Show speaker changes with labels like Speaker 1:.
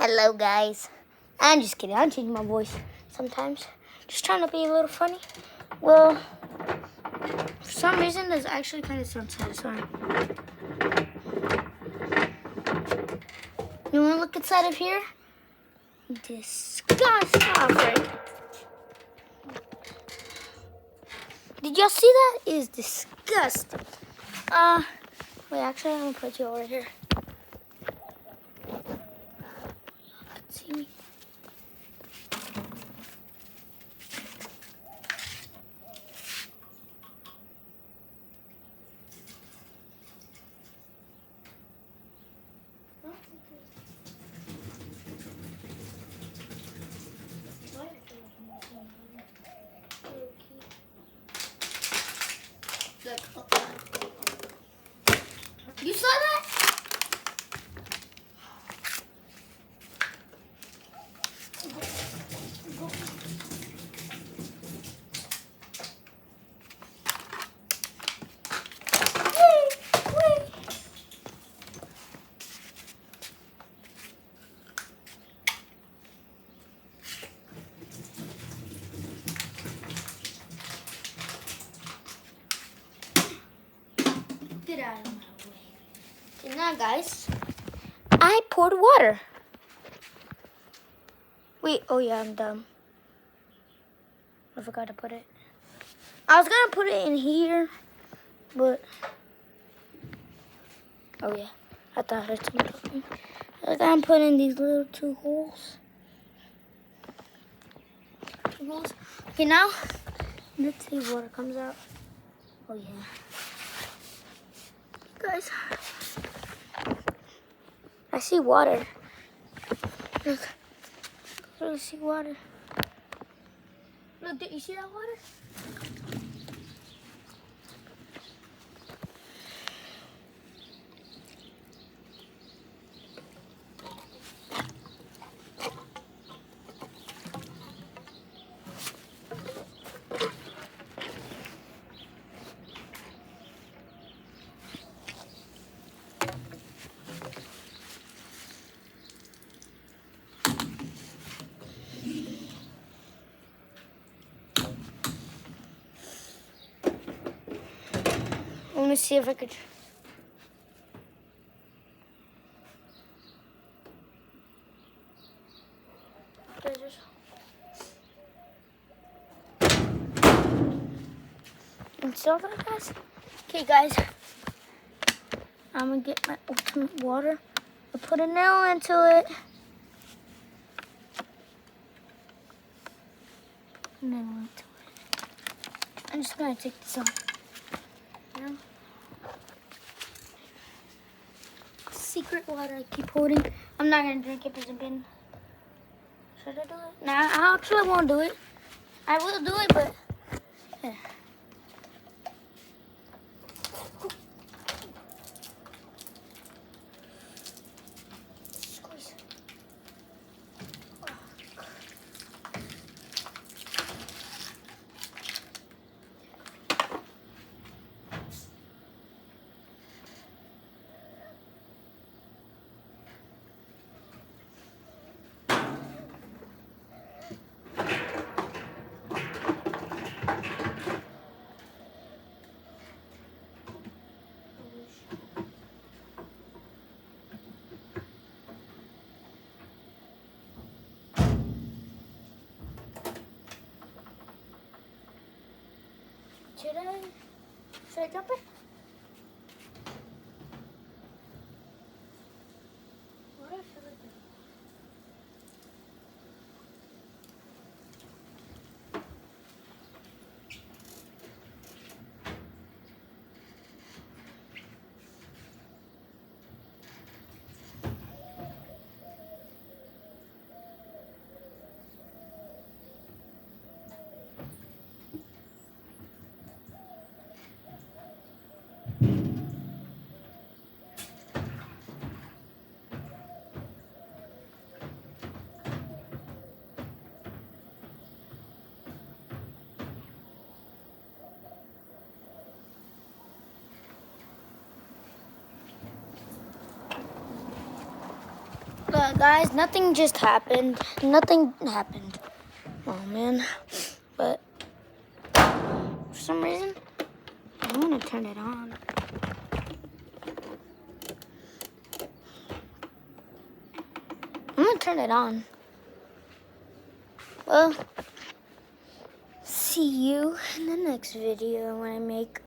Speaker 1: Hello, guys. I'm just kidding. I change my voice sometimes. Just trying to be a little funny. Well, for some reason, this actually kind of sounds satisfying. You want to look inside of here? Disgusting. Oh, sorry. Did y'all see that? It is disgusting. Wait, actually, I'm going to put you over here. Y'all can see me. You saw that? Get out of my way. Okay, now, guys, I poured water. Wait, oh yeah, I'm dumb. I forgot to put it. I was gonna put it in here, but oh yeah, I thought I heard someone talking. I gotta put in these little two holes. Okay, now let's see if water comes out. Oh yeah, guys, I see water. Look, I really see water. Look, did you see that water? Let me see if I could. And so that, guys. Okay, guys. I'm gonna get my ultimate water. I put a nail into it. Nail into it. I'm just gonna take this off. You know? Secret water I keep holding. I'm not gonna drink it because I've been. Should I do it? Nah, I actually won't do it. I will do it, but yeah. Squeeze. Should I jump it? What should I do? Guys, nothing just happened. Nothing happened. Oh, man. But for some reason, I want to turn it on. I'm going to turn it on. Well, see you in the next video when I make